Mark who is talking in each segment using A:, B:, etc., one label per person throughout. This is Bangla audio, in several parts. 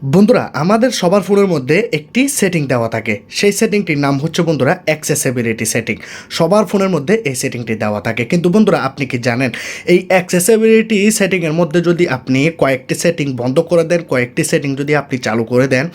A: বন্ধুরা আমাদের সবার ফোনের মধ্যে একটি সেটিং দেওয়া থাকে, সেই সেটিংটির নাম হচ্ছে বন্ধুরা অ্যাক্সেসিবিলিটি সেটিং। সবার ফোনের মধ্যে এই সেটিংটি দেওয়া থাকে, কিন্তু বন্ধুরা আপনি কি জানেন এই অ্যাক্সেসিবিলিটি সেটিংয়ের মধ্যে যদি আপনি কয়েকটি সেটিং বন্ধ করে দেন, কয়েকটি সেটিং যদি আপনি চালু করে দেন,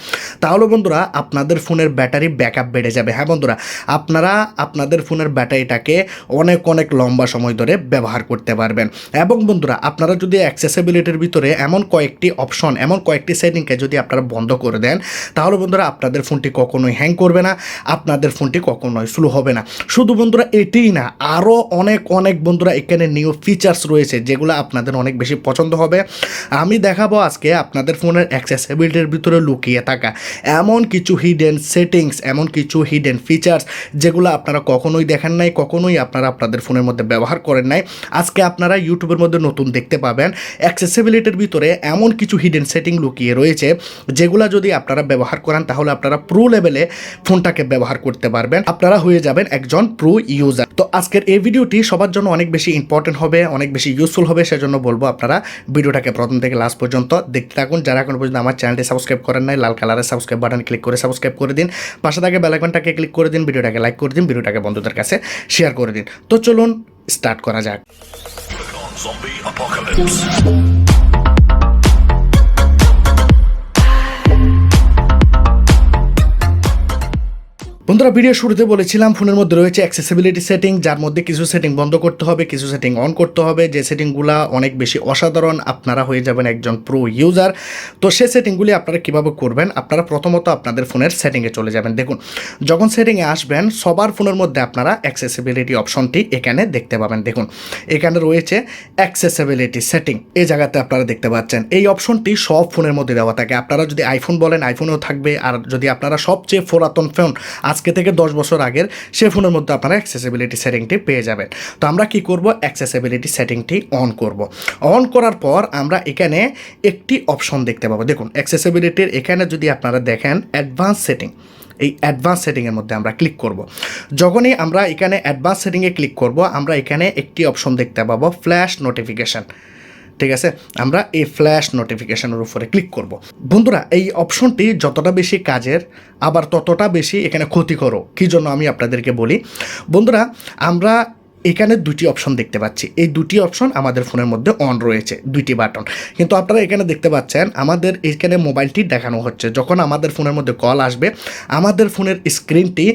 A: তাহলে বন্ধুরা আপনাদের ফোনের ব্যাটারি ব্যাকআপ বেড়ে যাবে। হ্যাঁ বন্ধুরা, আপনারা আপনাদের ফোনের ব্যাটারিটাকে অনেক অনেক লম্বা সময় ধরে ব্যবহার করতে পারবেন। এবং বন্ধুরা আপনারা যদি অ্যাক্সেসিবিলিটির ভিতরে এমন কয়েকটি অপশন, এমন কয়েকটি সেটিংকে যদি আপনারা বন্ধ করে দেন, তাহলে বন্ধুরা আপনাদের ফোনটি কখনোই হ্যাং করবে না, আপনাদের ফোনটি কখনোই স্লো হবে না। শুধু বন্ধুরা এটিই না, আরও অনেক অনেক বন্ধুরা এখানে নিউ ফিচার্স রয়েছে যেগুলো আপনাদের অনেক বেশি পছন্দ হবে। আমি দেখাবো আজকে আপনাদের ফোনের অ্যাক্সেসিবিলিটির ভিতরে লুকিয়ে থাকা এমন কিছু হিডেন সেটিংস, এমন কিছু হিডেন ফিচার্স যেগুলো আপনারা কখনোই দেখেন নাই, কখনোই আপনারা আপনাদের ফোনের মধ্যে ব্যবহার করেন নাই। আজকে আপনারা ইউটিউবের মধ্যে নতুন দেখতে পাবেন। অ্যাক্সেসিবিলিটির ভিতরে এমন কিছু হিডেন সেটিং লুকিয়ে রয়েছে যেগুলা যদি আপনারা ব্যবহার করেন তাহলে আপনারা প্রো লেভেলে ফোনটাকে ব্যবহার করতে পারবেন, আপনারা হয়ে যাবেন একজন প্রো ইউজার। তো আজকের এই ভিডিওটি সবার জন্য অনেক বেশি ইম্পর্টেন্ট হবে, অনেক বেশি ইউজফুল হবে, সেজন্য বলবো আপনারা ভিডিওটাকে প্রথম থেকে লাস্ট পর্যন্ত দেখতে থাকুন। যারা এখন পর্যন্ত আমার চ্যানেলটি সাবস্ক্রাইব করেন নাই, লাল কালারের সাবস্ক্রাইব বাটন ক্লিক করে সাবস্ক্রাইব করে দিন, পাশে থাকে বেল আইকনটাকে ক্লিক করে দিন, ভিডিওটাকে লাইক করে দিন, ভিডিওটাকে বন্ধুদের কাছে শেয়ার করে দিন। তো চলুন স্টার্ট করা যাক। বন্ধুরা ভিডিও শুরুতে বলেছিলাম ফোনের মধ্যে রয়েছে অ্যাক্সেসিবিলিটি সেটিং, যার মধ্যে কিছু সেটিং বন্ধ করতে হবে, কিছু সেটিং অন করতে হবে, যে সেটিংগুলো অনেক বেশি অসাধারণ, আপনারা হয়ে যাবেন একজন প্রো ইউজার। তো সেই সেটিংগুলি আপনারা কীভাবে করবেন, আপনারা প্রথমত আপনাদের ফোনের সেটিংয়ে চলে যাবেন। দেখুন, যখন সেটিংয়ে আসবেন সবার ফোনের মধ্যে আপনারা অ্যাক্সেসিবিলিটি অপশনটি এখানে দেখতে পাবেন। দেখুন এখানে রয়েছে অ্যাক্সেসিবিলিটি সেটিং, এই জায়গাতে আপনারা দেখতে পাচ্ছেন। এই অপশনটি সব ফোনের মধ্যে দেওয়া থাকে, আপনারা যদি আইফোন বলেন আইফোনেও থাকবে, আর যদি আপনারা সবচেয়ে পুরাতন ফোন আজকে থেকে 10 বছর আগের সে ফোনের মধ্যে আপনারা অ্যাক্সেসিবিলিটি সেটিংটি পেয়ে যাবেন। তো আমরা কি করব, অ্যাক্সেসিবিলিটি সেটিংটি অন করব। অন করার পর আমরা এখানে একটি অপশন দেখতে পাবো। দেখুন অ্যাক্সেসিবিলিটির এখানে যদি আপনারা দেখেন অ্যাডভান্স সেটিং, এই অ্যাডভান্স সেটিংয়ের মধ্যে আমরা ক্লিক করব। যখনই আমরা এখানে অ্যাডভান্স সেটিংয়ে ক্লিক করব, আমরা এখানে একটি অপশন দেখতে পাবো ফ্ল্যাশ নোটিফিকেশান। ঠিক আছে, আমরা এই ফ্ল্যাশ নোটিফিকেশনের উপরে ক্লিক করব। বন্ধুরা এই অপশনটি যতটা বেশি কাজের আবার ততটা বেশি এখানে ক্ষতিকরও। কী জন্য আমি আপনাদেরকে বলি। বন্ধুরা আমরা এখানে দুটি অপশন দেখতে পাচ্ছি, এই দুটি অপশন আমাদের ফোনের মধ্যে অন রয়েছে, দুইটি বাটন। কিন্তু আপনারা এখানে দেখতে পাচ্ছেন আমাদের এখানে মোবাইলটি দেখানো হচ্ছে, যখন আমাদের ফোনের মধ্যে কল আসবে আমাদের ফোনের স্ক্রিনটি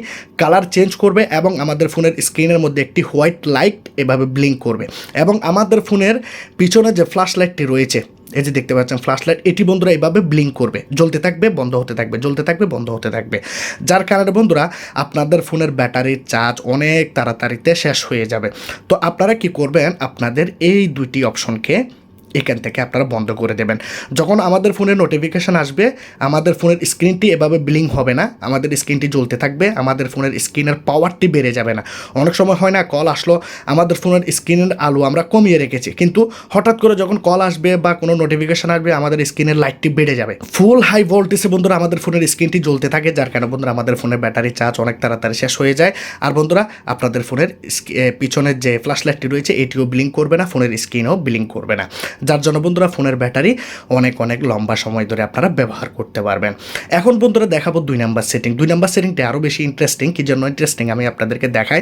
A: কালার চেঞ্জ করবে এবং আমাদের ফোনের স্ক্রিনের মধ্যে একটি হোয়াইট লাইট এভাবে ব্লিঙ্ক করবে, এবং আমাদের ফোনের পিছনে যে ফ্ল্যাশ লাইটটি রয়েছে, এই যে দেখতে পাচ্ছেন ফ্ল্যাশ লাইট, এটি বন্ধুরা এইভাবে ব্লিঙ্ক করবে, জ্বলতে থাকবে, বন্ধ হতে থাকবে, জ্বলতে থাকবে, বন্ধ হতে থাকবে। যার কারণে বন্ধুরা আপনাদের ফোনের ব্যাটারির চার্জ অনেক তাড়াতাড়িতে শেষ হয়ে যাবে। তো আপনারা কি করবেন, আপনাদের এই দুইটি অপশনকে এখান থেকে আপনারা বন্ধ করে দেবেন। যখন আমাদের ফোনে নোটিফিকেশান আসবে আমাদের ফোনের স্ক্রিনটি এভাবে ব্লিঙ্ক হবে না, আমাদের স্ক্রিনটি জ্বলতে থাকবে, আমাদের ফোনের স্ক্রিনের পাওয়ারটি বেড়ে যাবে না। অনেক সময় হয় না, কল আসলো আমাদের ফোনের স্ক্রিনের আলো আমরা কমিয়ে রেখেছি, কিন্তু হঠাৎ করে যখন কল আসবে বা কোনো নোটিফিকেশান আসবে আমাদের স্ক্রিনের লাইটটি বেড়ে যাবে। ফুল হাই ভোল্টেজে বন্ধুরা আমাদের ফোনের স্ক্রিনটি জ্বলতে থাকে, যার কারণে বন্ধুরা আমাদের ফোনের ব্যাটারি চার্জ অনেক তাড়াতাড়ি শেষ হয়ে যায়। আর বন্ধুরা আপনাদের ফোনের পিছনের যে ফ্ল্যাশ লাইটটি রয়েছে এটিও ব্লিঙ্ক করবে না, ফোনের স্ক্রিনও ব্লিঙ্ক করবে না, যার জন্য বন্ধুরা ফোনের ব্যাটারি অনেক অনেক লম্বা সময় ধরে আপনারা ব্যবহার করতে পারবেন। এখন বন্ধুরা দেখাবো 2 নাম্বার সেটিং। 2 নাম্বার সেটিংটি আরও বেশি ইন্টারেস্টিং। কি জন্য ইন্টারেস্টিং আমি আপনাদেরকে দেখাই।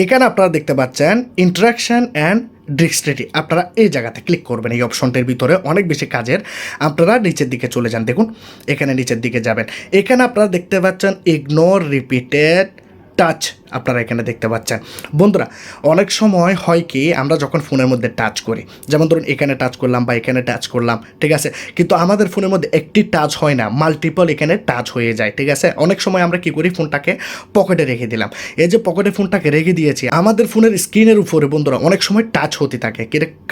A: এখানে আপনারা দেখতে পাচ্ছেন ইন্টারাকশন অ্যান্ড ডিস্ট্রিক্ট, আপনারা এই জায়গাতে ক্লিক করবেন। এই অপশনটির ভিতরে অনেক বেশি কাজের, আপনারা নিচের দিকে চলে যান। দেখুন এখানে নিচের দিকে যাবেন, এখানে আপনারা দেখতে পাচ্ছেন ইগনোর রিপিটেড টাচ, আপনারা এখানে দেখতে পাচ্ছেন। বন্ধুরা অনেক সময় হয় কি, আমরা যখন ফোনের মধ্যে টাচ করি, যেমন ধরুন এখানে টাচ করলাম বা এখানে টাচ করলাম, ঠিক আছে, কিন্তু আমাদের ফোনের মধ্যে একটি টাচ হয় না, মাল্টিপল এখানে টাচ হয়ে যায়। ঠিক আছে, অনেক সময় আমরা কি করি, ফোনটাকে পকেটে রেখে দিলাম। এই যে পকেটে ফোনটাকে রেখে দিয়েছি, আমাদের ফোনের স্ক্রিনের উপরে বন্ধুরা অনেক সময় টাচ হতে থাকে,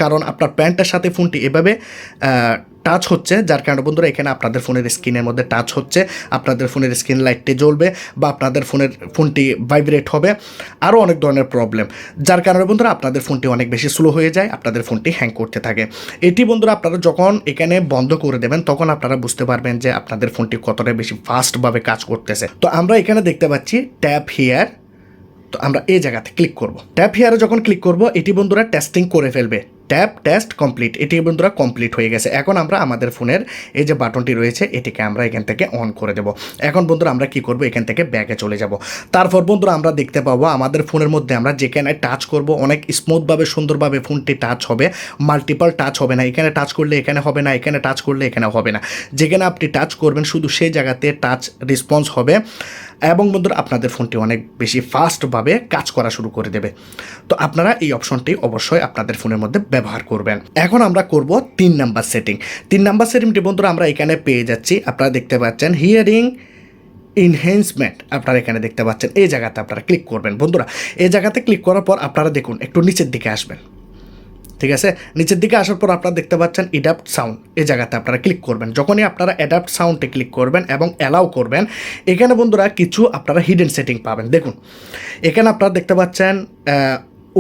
A: কারণ আপনার প্যান্টের সাথে ফোনটি এভাবে টাচ হচ্ছে, যার কারণে বন্ধুরা এখানে আপনাদের ফোনের স্ক্রিনের মধ্যে টাচ হচ্ছে, আপনাদের ফোনের স্ক্রিন লাইটটি জ্বলবে বা আপনাদের ফোনটি ভাইব্রেট হবে, আরও অনেক ধরনের প্রবলেম, যার কারণে বন্ধুরা আপনাদের ফোনটি অনেক বেশি স্লো হয়ে যায়, আপনাদের ফোনটি হ্যাং করতে থাকে। এটি বন্ধুরা আপনারা যখন এখানে বন্ধ করে দেবেন তখন আপনারা বুঝতে পারবেন যে আপনাদের ফোনটি কতটা বেশি ফাস্টভাবে কাজ করতেছে। তো আমরা এখানে দেখতে পাচ্ছি ট্যাপ হিয়ার, তো আমরা এই জায়গাতে ক্লিক করব। ট্যাপ হিয়ারে যখন ক্লিক করব এটি বন্ধুরা টেস্টিং করে ফেলবে, ট্যাপ টেস্ট কমপ্লিট, এটি বন্ধুরা কমপ্লিট হয়ে গেছে। এখন আমরা আমাদের ফোনের এই যে বাটনটি রয়েছে এটিকে আমরা এখান থেকে অন করে দেব। এখন বন্ধুরা আমরা কি করব, এখান থেকে ব্যাকে চলে যাব। তারপর বন্ধুরা আমরা দেখতে পাবো আমাদের ফোনের মধ্যে আমরা যেখানে টাচ করব অনেক স্মুথভাবে সুন্দরভাবে ফোনটি টাচ হবে, মাল্টিপল টাচ হবে না। এখানে টাচ করলে এখানে হবে না, এখানে টাচ করলে এখানে হবে না। যেখানে আপনি টাচ করবেন শুধু সেই জায়গাতে টাচ রেসপন্স হবে এবং বন্ধুরা আপনাদের ফোনটি অনেক বেশি ফাস্টভাবে কাজ করা শুরু করে দেবে। তো আপনারা এই অপশনটি অবশ্যই আপনাদের ফোনের মধ্যে ব্যবহার করবেন। এখন আমরা করব 3 নাম্বার সেটিং। 3 নাম্বার সেটিংটি বন্ধুরা আমরা এখানে পেয়ে যাচ্ছি। আপনারা দেখতে পাচ্ছেন হিয়ারিং এনহ্যান্সমেন্ট, আপনারা এখানে দেখতে পাচ্ছেন। এই জায়গাতে আপনারা ক্লিক করবেন। বন্ধুরা এই জায়গাতে ক্লিক করার পর আপনারা দেখুন একটু নিচের দিকে আসবেন, ঠিক আছে। নিচের দিকে আসার পর আপনারা দেখতে পাচ্ছেন অ্যাডাপ্ট সাউন্ড, এই জায়গাতে আপনারা ক্লিক করবেন। যখনই আপনারা অ্যাডাপ্ট সাউন্ডে ক্লিক করবেন এবং অ্যালাউ করবেন, এখানে বন্ধুরা কিছু আপনারা হিডেন সেটিং পাবেন। দেখুন এখানে আপনারা দেখতে পাচ্ছেন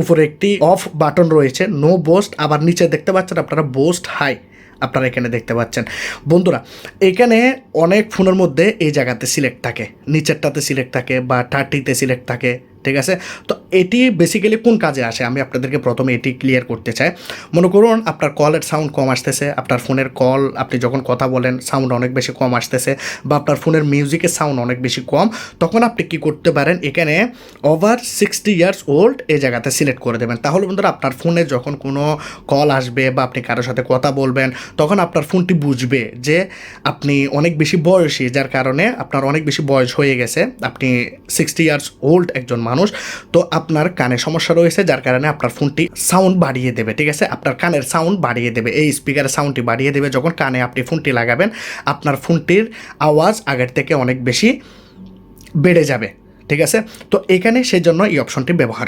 A: উপরে একটি অফ বাটন রয়েছে, নো বোস্ট, আবার নিচে দেখতে পাচ্ছেন আপনারা বোস্ট হাই, আপনারা এখানে দেখতে পাচ্ছেন। বন্ধুরা এখানে অনেক ফোনের মধ্যে এই জায়গাতে সিলেক্ট থাকে, নিচেরটাতে সিলেক্ট থাকে বা 30তে সিলেক্ট থাকে, ঠিক আছে। তো এটি বেসিক্যালি কোন কাজে আসে আমি আপনাদেরকে প্রথমে এটি ক্লিয়ার করতে চাই। মনে করুন আপনার কলের সাউন্ড কম আসতেছে, আপনার ফোনের কল আপনি যখন কথা বলেন সাউন্ড অনেক বেশি কম আসতেছে, বা আপনার ফোনের মিউজিকের সাউন্ড অনেক বেশি কম, তখন আপনি কি করতে পারেন, এখানে ওভার 60 ইয়ার্স ওল্ড এই জায়গাতে সিলেক্ট করে দেবেন। তাহলে বন্ধুরা আপনার ফোনে যখন কোনো কল আসবে বা আপনি কারোর সাথে কথা বলবেন, তখন আপনার ফোনটি বুঝবে যে আপনি অনেক বেশি বয়সী, যার কারণে আপনার অনেক বেশি বয়স হয়ে গেছে, আপনি 60 ইয়ার্স ওল্ড একজন মানুষ, তো আপনার কানে সমস্যা রয়েছে, যার কারণে আপনার ফোনটি সাউন্ড বাড়িয়ে দেবে, ঠিক আছে। আপনার কানের সাউন্ড বাড়িয়ে দেবে, এই স্পিকারের সাউন্ডটি বাড়িয়ে দেবে। যখন কানে আপনি ফোনটি লাগাবেন আপনার ফোনটির আওয়াজ আগের থেকে অনেক বেশি বেড়ে যাবে, ঠিক আছে। তো এখানে সেই জন্য এই অপশনটি ব্যবহার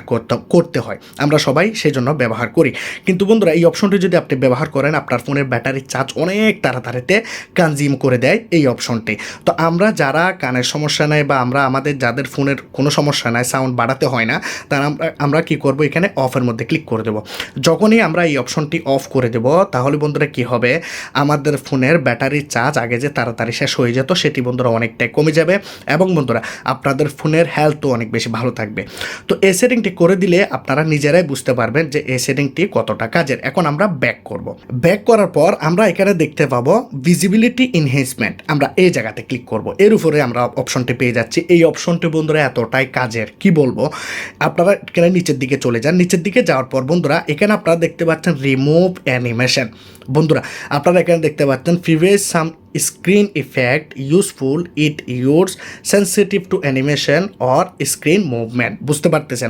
A: করতে হয়, আমরা সবাই সেই জন্য ব্যবহার করি। কিন্তু বন্ধুরা এই অপশনটি যদি আপনি ব্যবহার করেন আপনার ফোনের ব্যাটারির চার্জ অনেক তাড়াতাড়িতে কনজিউম করে দেয় এই অপশনটি। তো আমরা যারা কানের সমস্যা নেই বা আমাদের যাদের ফোনের কোনো সমস্যা নাই, সাউন্ড বাড়াতে হয় না, তারা আমরা কি করব, এখানে অফের মধ্যে ক্লিক করে দেব। যখনই আমরা এই অপশনটি অফ করে দেব তাহলে বন্ধুরা কি হবে, আমাদের ফোনের ব্যাটারির চার্জ আগে যে তাড়াতাড়ি শেষ হয়ে যেত সেটি বন্ধুরা অনেকটাই কমে যাবে, এবং বন্ধুরা আপনাদের ফোনের হেলথও অনেক বেশি ভালো থাকবে। তো এই সেটিংটি করে দিলে আপনারা নিজেরাই বুঝতে পারবেন যে এই সেটিংটি কতটা কাজের। এখন আমরা ব্যাক করব। ব্যাক করার পর আমরা এখানে দেখতে পাবো ভিজিবিলিটি এনহ্যান্সমেন্ট, আমরা এই জায়গাতে ক্লিক করব। এর উপরে আমরা অপশনটি পেয়ে যাচ্ছি। এই অপশনটি বন্ধুরা এতটাই কাজের কি বলবো, আপনারা এখানে নিচের দিকে চলে যান। নিচের দিকে যাওয়ার পর বন্ধুরা এখানে আপনারা দেখতে পাচ্ছেন রিমুভ অ্যানিমেশন। বন্ধুরা আপনারা এখানে দেখতে পাচ্ছেন previous some screen effect useful, it use sensitive two animation or screen movement. বুঝতে পারতেছেন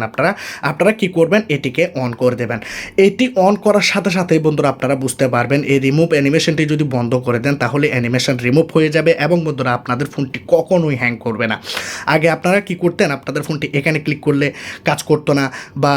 A: আপনারা কি করবেন, এটিকে অন করে দেবেন। এটি অন করার সাথে সাথেই বন্ধুরা আপনারা বুঝতে পারবেন এই রিমুভ অ্যানিমেশনটি যদি বন্ধ করে দেন তাহলে অ্যানিমেশন রিমুভ হয়ে যাবে, এবং বন্ধুরা আপনাদের ফোনটি কখনোই হ্যাং করবে না। আগে আপনারা কি করতেন, আপনাদের ফোনটি এখানে ক্লিক করলে কাজ করতো না, বা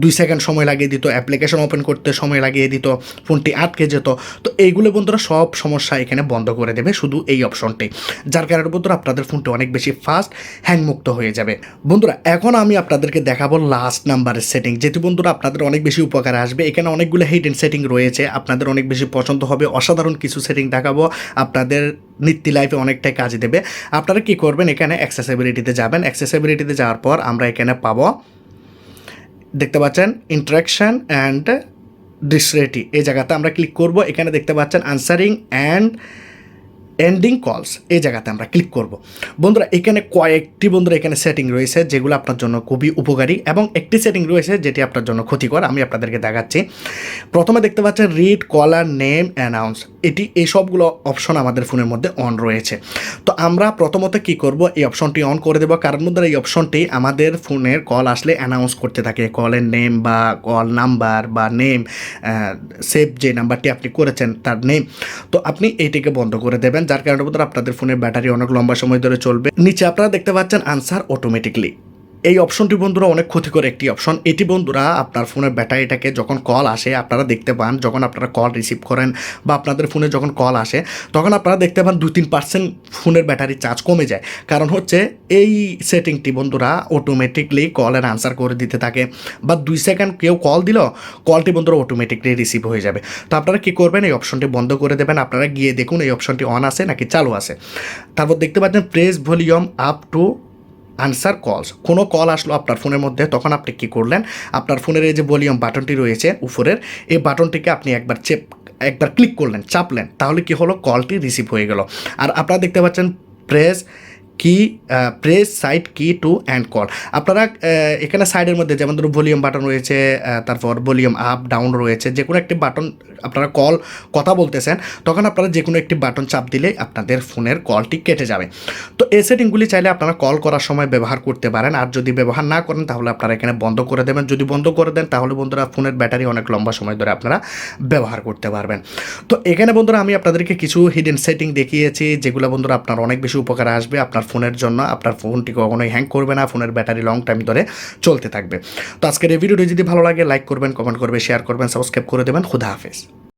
A: 2 সেকেন্ড সময় লাগিয়ে দিত, অ্যাপ্লিকেশন ওপেন করতে সময় লাগিয়ে দিত, ফোনটি আটকে যেত। তো এইগুলো বন্ধুরা সব সমস্যা এখানে বন্ধ করে দেবে শুধু এই অপশনটি, যার কারণে বন্ধুরা আপনাদের ফোনটি অনেক বেশি ফাস্ট হ্যাংমুক্ত হয়ে যাবে। বন্ধুরা এখন আমি আপনাদেরকে দেখাবো লাস্ট নাম্বারের সেটিং, যেটি বন্ধুরা আপনাদের অনেক বেশি উপকারে আসবে। এখানে অনেকগুলো হিডেন সেটিং রয়েছে, আপনাদের অনেক বেশি পছন্দ হবে। অসাধারণ কিছু সেটিং দেখাবো, আপনাদের নিত্য লাইফে অনেকটাই কাজে দেবে। আপনারা কি করবেন, এখানে অ্যাক্সেসিবিলিটিতে যাবেন। অ্যাক্সেসিবিলিটিতে যাওয়ার পর আমরা এখানে পাবো, দেখতে পাচ্ছেন ইন্টারাকশন অ্যান্ড ডিসরেটি, এই জায়গাতে আমরা ক্লিক করব। এখানে দেখতে পাচ্ছেন আনসারিং অ্যান্ড এন্ডিং কলস, এই জায়গাতে আমরা ক্লিক করব। বন্ধুরা এখানে কয়েকটি এখানে সেটিং রয়েছে যেগুলো আপনার জন্য খুবই উপকারী, এবং একটি সেটিং রয়েছে যেটি আপনার জন্য ক্ষতিকর, আমি আপনাদেরকে দেখাচ্ছি। প্রথমে দেখতে পাচ্ছেন রিড কলার নেম অ্যানাউন্স, এই সবগুলো অপশন আমাদের ফোনের মধ্যে অন রয়েছে। তো আমরা প্রথমত কি করব, এই অপশনটি অন করে দেবো, কারণ বন্ধুরা এই অপশনটি আমাদের ফোনের কল আসলে অ্যানাউন্স করতে থাকে, কলের নেম বা কল নাম্বার বা নেম, সেভ যে নাম্বারটি আপনি করেছেন তার নেম। তো আপনি এইটিকে বন্ধ করে দেবেন, যার কারণে বন্ধুরা আপনাদের ফোনের ব্যাটারি অনেক লম্বা সময় ধরে চলবে। নিচে আপনারা দেখতে পাচ্ছেন আনসার অটোমেটিকলি, এই অপশনটি বন্ধুরা অনেক ক্ষতিকর একটি অপশন। এটি বন্ধুরা আপনার ফোনের ব্যাটারিটাকে যখন কল আসে আপনারা দেখতে পান, যখন আপনারা কল রিসিভ করেন বা আপনাদের ফোনে যখন কল আসে তখন আপনারা দেখতে পান 2-3% ফোনের ব্যাটারি চার্জ কমে যায়। কারণ হচ্ছে এই সেটিংটি বন্ধুরা অটোমেটিকলি কলের আনসার করে দিতে থাকে, বা 2 সেকেন্ড কেউ কল দিল, কলটি বন্ধুরা অটোমেটিকলি রিসিভ হয়ে যাবে। তো আপনারা কী করবেন, এই অপশনটি বন্ধ করে দেবেন। আপনারা গিয়ে দেখুন এই অপশনটি অন আছে নাকি চালু আছে। তারপর দেখতে পাচ্ছেন press volume up to answer কলস। কোনো কল আসলো আপনার ফোনের মধ্যে, তখন আপনি কী করলেন, আপনার ফোনের এই যে ভলিউম বাটনটি রয়েছে উপরের, এই বাটনটিকে আপনি একবার ক্লিক করলেন, চাপলেন, তাহলে কি হলো, কলটি রিসিভ হয়ে গেল। আর আপনারা দেখতে পাচ্ছেন প্রেস কি প্রেস সাইড কি টু অ্যান্ড কল। আপনারা এখানে সাইডের মধ্যে যেমন ধরুন ভলিউম বাটন রয়েছে, তারপর ভলিউম আপ ডাউন রয়েছে, যে কোনো একটি বাটন আপনারা কথা বলতেছেন, তখন আপনারা যে কোনো একটি বাটন চাপ দিলেই আপনাদের ফোনের কলটি কেটে যাবে। তো এই সেটিংগুলি চাইলে আপনারা কল করার সময় ব্যবহার করতে পারেন, আর যদি ব্যবহার না করেন তাহলে আপনারা এখানে বন্ধ করে দেবেন। যদি বন্ধ করে দেন তাহলে বন্ধুরা ফোনের ব্যাটারি অনেক লম্বা সময় ধরে আপনারা ব্যবহার করতে পারবেন। তো এখানে বন্ধুরা আমি আপনাদেরকে কিছু হিডেন সেটিং দেখিয়েছি, যেগুলো বন্ধুরা আপনার অনেক বেশি উপকারে আসবে আপনার ফোনের জন্য। আপনার ফোনটি কখনোই হ্যাং করবে না, ফোনের ব্যাটারি লং টাইম ধরে চলতে থাকবে। তো আজকের এই ভিডিওটি যদি ভালো লাগে লাইক করবেন, কমেন্ট করবেন, শেয়ার করবেন, সাবস্ক্রাইব করে দেবেন। খুদা হাফেজ।